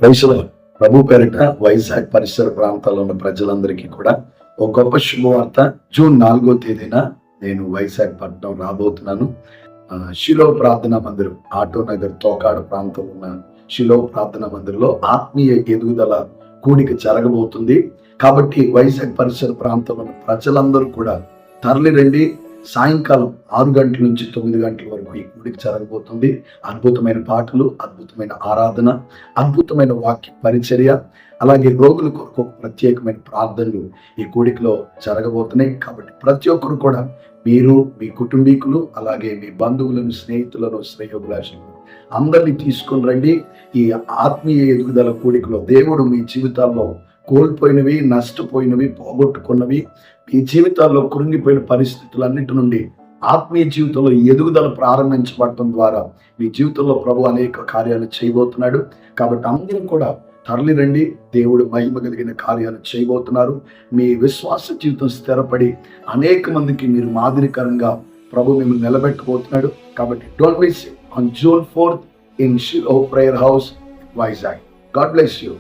ప్రైస్లో ప్రభు పేరిట వైజాగ్ పరిసర ప్రాంతాల్లో ఉన్న ప్రజలందరికీ కూడా ఒక గొప్ప శుభవార్త. జూన్ 4వ తేదీన నేను వైజాగ్ పట్టణం రాబోతున్నాను. షిలో ప్రార్థనా మందిరం, ఆటో నగర్ తోకాడ ప్రాంతం ఉన్న షిలో ప్రార్థనా మందిరంలో ఆత్మీయ ఎదుగుదల కూడిక జరగబోతుంది. కాబట్టి వైజాగ్ పరిసర ప్రాంతంలో ఉన్న ప్రజలందరూ కూడా తరలి రండి. సాయంకాలం 6 గంటల నుంచి 9 గంటల వరకు ఈ కూడిక జరగబోతుంది. అద్భుతమైన పాటలు, అద్భుతమైన ఆరాధన, అద్భుతమైన వాక్య పరిచర్య, అలాగే రోగుల కొరకు ఒక ప్రత్యేకమైన ప్రార్థనలు ఈ కూడికలో జరగబోతున్నాయి. కాబట్టి ప్రతి ఒక్కరు కూడా మీరు, మీ కుటుంబీకులు, అలాగే మీ బంధువులను, స్నేహితులను, శ్రేయోభిలాషులను అందరినీ తీసుకుని రండి. ఈ ఆత్మీయ ఎదుగుదల కూడికలో దేవుడు మీ జీవితాల్లో కోల్పోయినవి, నష్టపోయినవి, పోగొట్టుకున్నవి, మీ జీవితాల్లో కృంగిపోయిన పరిస్థితులన్నిటి నుండి ఆత్మీయ జీవితంలో ఎదుగుదల ప్రారంభించబడటం ద్వారా మీ జీవితంలో ప్రభు అనేక కార్యాలు చేయబోతున్నాడు. కాబట్టి అందరూ కూడా తరలి రండి. దేవుడు మహిమ కలిగిన కార్యాలు చేయబోతున్నారు. మీ విశ్వాస జీవితం స్థిరపడి అనేక మందికి మీరు మాదిరికరంగా ప్రభు మిమ్మల్ని నిలబెట్టబోతున్నాడు. కాబట్టి don't miss on June 4th in Shiloh prayer house, Vizag. God bless you.